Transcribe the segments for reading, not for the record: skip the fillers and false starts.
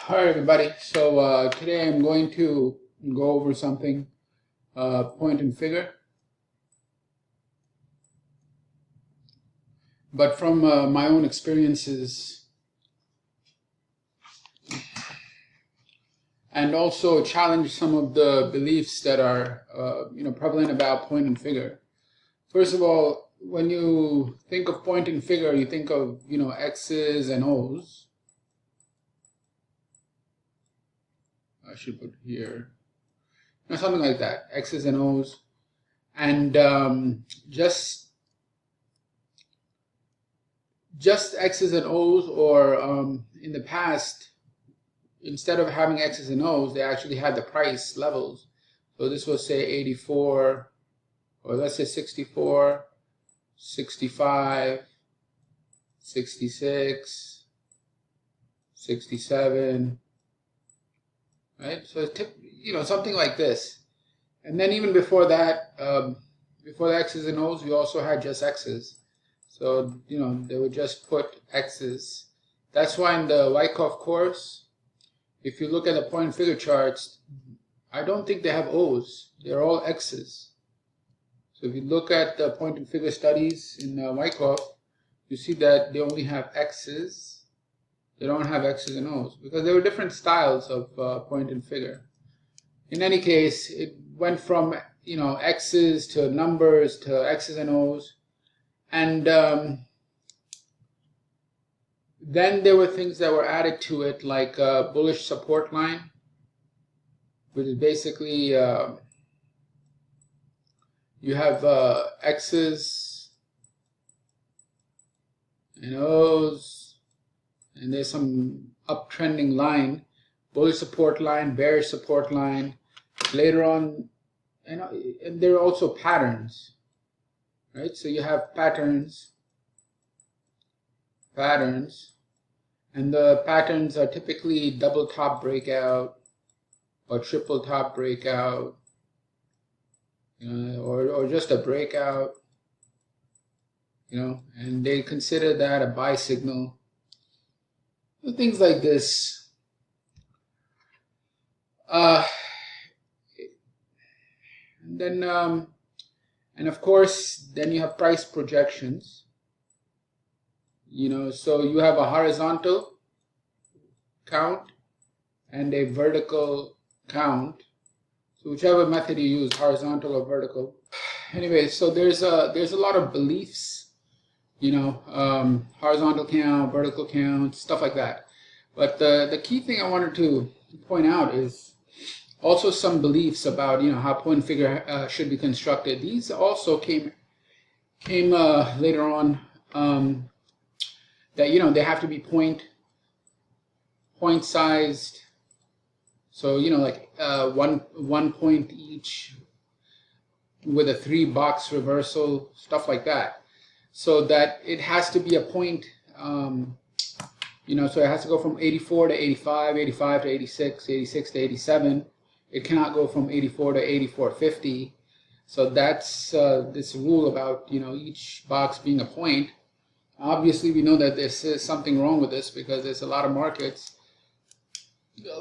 All right, everybody. So today I'm going to go over something, point and figure, but from my own experiences, and also challenge some of the beliefs that are, prevalent about point and figure. First of all, when you think of point and figure, you think of, X's and O's. I should put here, something like that, X's and O's, and just X's and O's, or in the past, instead of having X's and O's, they actually had the price levels. So this was, say, 84, or let's say 64, 65, 66, 67, right? So something like this. And then even before that, before the X's and O's, we also had just X's. So, they would just put X's. That's why in the Wyckoff course, if you look at the point and figure charts, I don't think they have O's. They're all X's. So if you look at the point and figure studies in Wyckoff, you see that they only have X's. They don't have X's and O's because there were different styles of point and figure. In any case, it went from, X's to numbers to X's and O's. And then there were things that were added to it, like bullish support line, which is basically you have X's and O's, and there's some uptrending line, bullish support line, bearish support line. Later on, and there are also patterns. Right, so you have patterns, and the patterns are typically double top breakout or triple top breakout, or just a breakout, and they consider that a buy signal. Things like this. And then and of course, then you have price projections. So you have a horizontal count and a vertical count. So whichever method you use, horizontal or vertical. Anyway, so there's a lot of beliefs, horizontal count, vertical count, stuff like that. But the key thing I wanted to point out is also some beliefs about how point and figure should be constructed. These also came later on, that they have to be point sized. So like one point each with a 3-box reversal, stuff like that. So that it has to be a point. So it has to go from 84 to 85, 85 to 86, 86 to 87. It cannot go from 84 to 84.50. So that's this rule about each box being a point. Obviously, we know that there's something wrong with this because there's a lot of markets,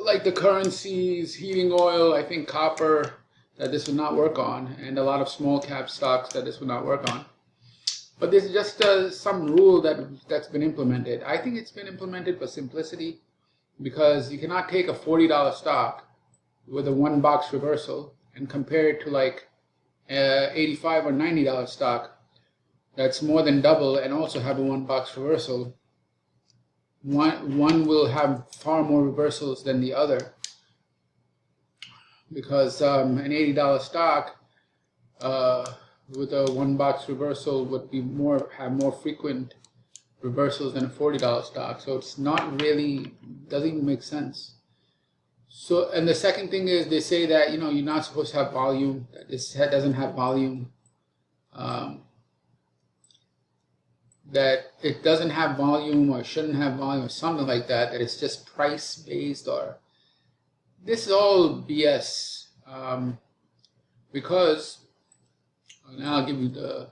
like the currencies, heating oil, I think copper, that this would not work on, and a lot of small cap stocks that this would not work on. But this is just some rule that's been implemented. I think it's been implemented for simplicity, because you cannot take a $40 stock with a 1-box reversal and compare it to like $85 or $90 stock that's more than double and also have a 1-box reversal. One will have far more reversals than the other, because an $80 stock with a 1-box reversal would be have more frequent reversals than a $40 stock. So it's not really, doesn't even make sense. So, and the second thing is they say that you're not supposed to have volume, that this doesn't have volume, that it doesn't have volume or shouldn't have volume or something like that, that it's just price based, or this is all BS, because now I'll give you the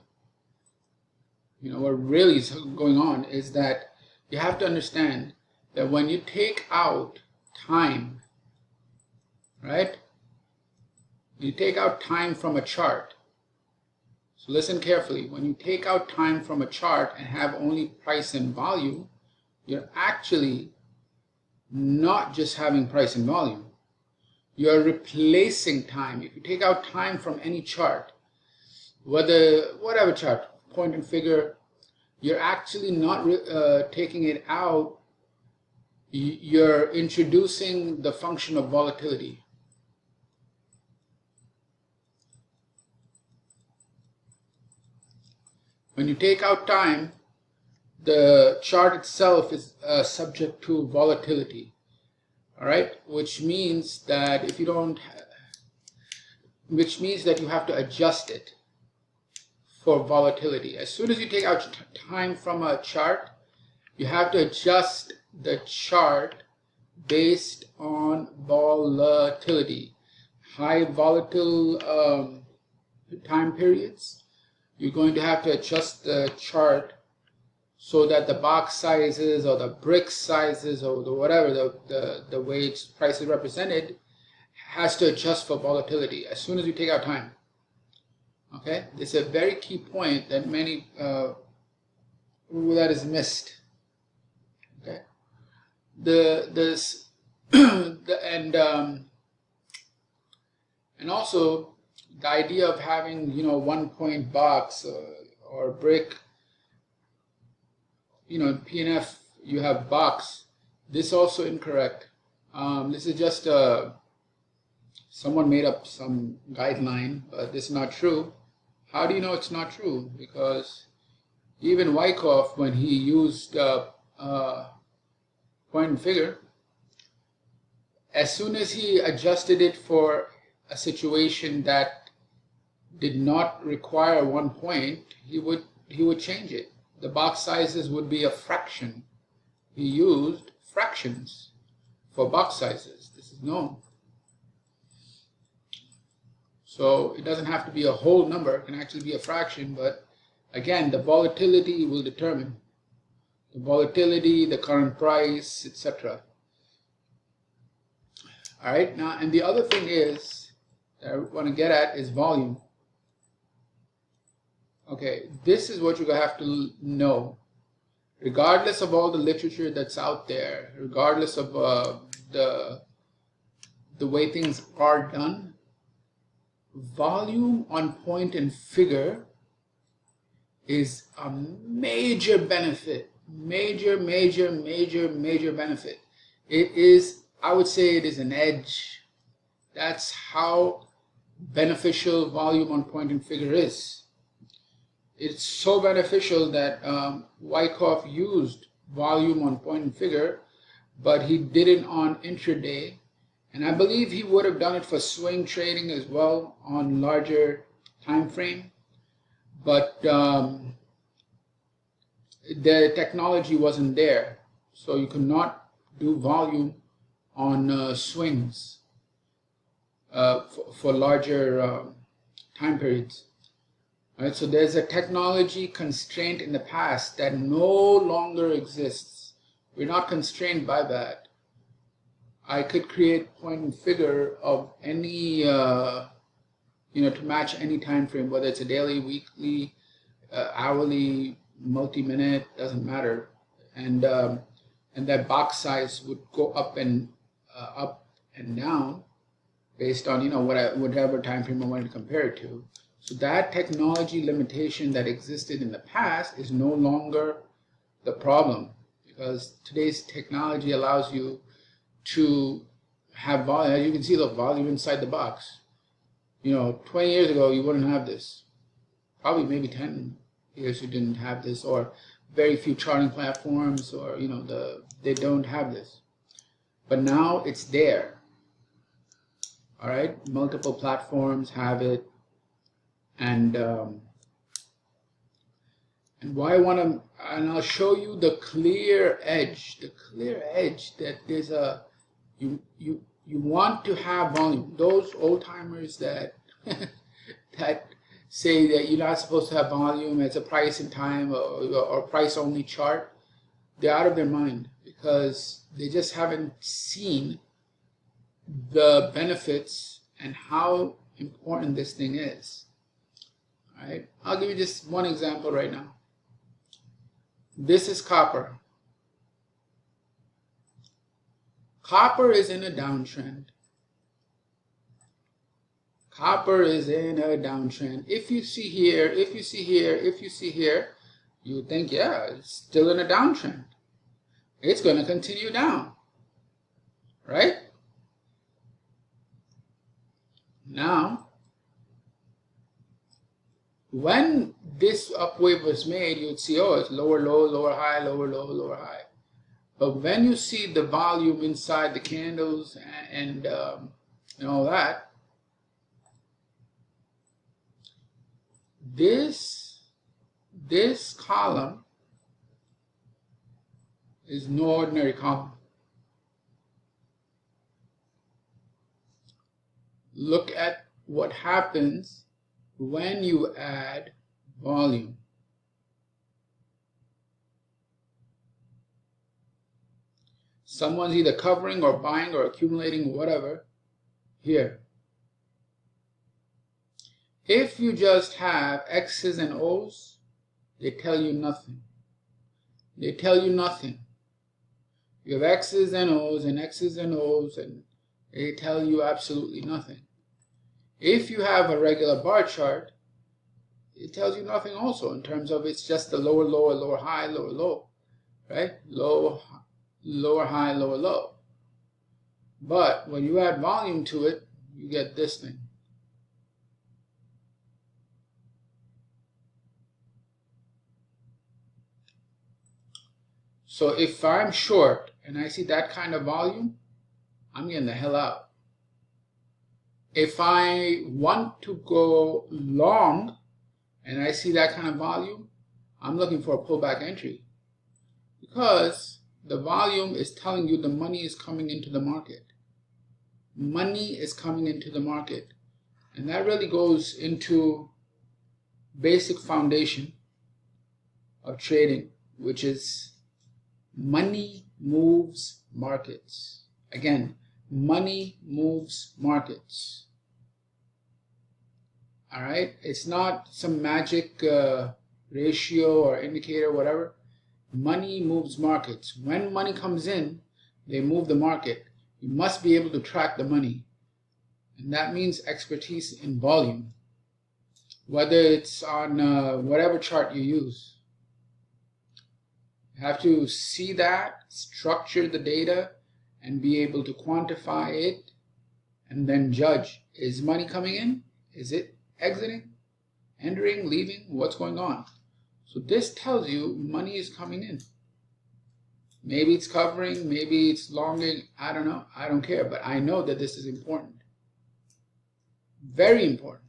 what really is going on is that you have to understand that when you take out time, right? You take out time from a chart. So listen carefully. When you take out time from a chart and have only price and volume, you're actually not just having price and volume. You're replacing time. If you take out time from any chart, whatever chart, point and figure, you're actually not taking it out. You're introducing the function of volatility. When you take out time, the chart itself is subject to volatility. All right, which means that if you don't, which means that you have to adjust it for volatility. As soon as you take out time from a chart, you have to adjust the chart based on volatility. High volatile time periods, you're going to have to adjust the chart so that the box sizes or the brick sizes or whatever the way its price is represented has to adjust for volatility as soon as you take out time. Okay, this is a very key point that many that is missed. Okay, and also the idea of having 1 point box or brick. In PNF you have box. This is also incorrect. This is just someone made up some guideline, but this is not true. How do you know it's not true? Because even Wyckoff, when he used point and figure, as soon as he adjusted it for a situation that did not require 1 point, he would change it. The box sizes would be a fraction. He used fractions for box sizes. This is known. So it doesn't have to be a whole number. It can actually be a fraction. But again, the volatility will determine. The volatility, the current price, etc. All right. Now, and the other thing is that I want to get at is volume. Okay, this is what you're going to have to know. Regardless of all the literature that's out there, regardless of the way things are done, volume on point and figure is a major benefit. Major benefit. It is, I would say it is an edge. That's how beneficial volume on point and figure is. It's so beneficial that Wyckoff used volume on point and figure, but he did it on intraday, and I believe he would have done it for swing trading as well on larger time frame, but the technology wasn't there, so you could not do volume on swings for larger time periods. All right, so there's a technology constraint in the past that no longer exists. We're not constrained by that. I could create point and figure of any, to match any time frame, whether it's a daily, weekly, hourly, multi-minute, doesn't matter. And that box size would go up and down based on whatever time frame I wanted to compare it to. So that technology limitation that existed in the past is no longer the problem, because today's technology allows you to have volume. As you can see, the volume inside the box. 20 years ago, you wouldn't have this. Probably maybe 10 years you didn't have this, or very few charting platforms, or they don't have this. But now it's there. All right, multiple platforms have it. And why I want to, and I'll show you the clear edge that there's you want to have volume. Those old timers that that say that you're not supposed to have volume, it's a price and time or price only chart, they're out of their mind, because they just haven't seen the benefits and how important this thing is. All right, I'll give you just one example right now. This is copper. Copper is in a downtrend. Copper is in a downtrend. If you see here, if you see here, if you see here, you would think, yeah, it's still in a downtrend. It's going to continue down, right? Now, when this upwave was made, you would see, oh, it's lower low, lower high, lower low, lower high. But when you see the volume inside the candles and all that, this column is no ordinary column. Look at what happens when you add volume. Someone's either covering or buying or accumulating, whatever, here. If you just have X's and O's, they tell you nothing. They tell you nothing. You have X's and O's and X's and O's, and they tell you absolutely nothing. If you have a regular bar chart, it tells you nothing also in terms of it's just the lower low, lower high, lower low, right? Lower high, lower low. But when you add volume to it, you get this thing. So if I'm short and I see that kind of volume, I'm getting the hell out. If I want to go long and I see that kind of volume, I'm looking for a pullback entry, because the volume is telling you the money is coming into the market. Money is coming into the market. And that really goes into basic foundation of trading, which is money moves markets. Again, money moves markets. All right? It's not some magic ratio or indicator, whatever. Money moves markets. When money comes in, they move the market. You must be able to track the money. And that means expertise in volume, whether it's on whatever chart you use. You have to see that, structure the data, and be able to quantify it, and then judge. Is money coming in? Is it exiting, entering, leaving? What's going on? So this tells you money is coming in. Maybe it's covering, maybe it's longing, I don't know, I don't care, but I know that this is important. Very important.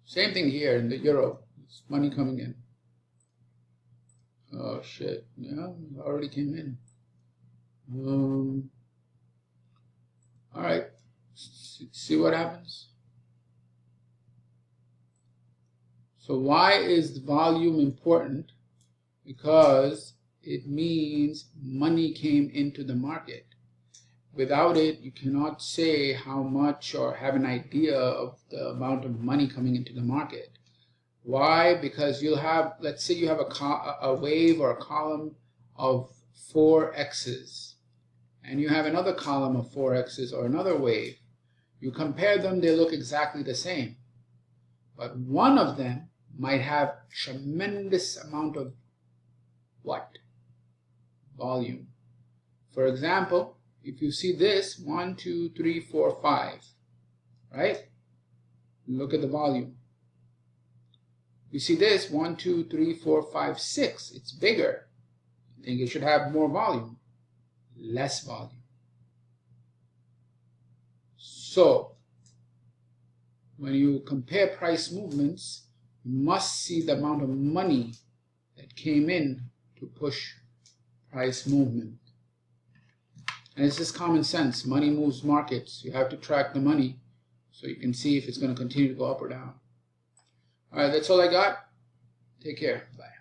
Same thing here in the euro. It's money coming in. Oh shit, yeah, it already came in. All right, see what happens. So why is volume important? Because it means money came into the market. Without it, you cannot say how much or have an idea of the amount of money coming into the market. Why? Because you'll have, let's say you have a wave or a column of 4 X's, and you have another column of 4 X's or another wave. You compare them, they look exactly the same. But one of them might have tremendous amount of what? Volume. For example, if you see this, 1, 2, 3, 4, 5, right? Look at the volume. You see this, 1, 2, 3, 4, 5, 6. It's bigger. You think it should have more volume. Less volume. So, when you compare price movements, you must see the amount of money that came in to push price movement. And it's just common sense. Money moves markets. You have to track the money so you can see if it's going to continue to go up or down. All right, that's all I got. Take care. Bye.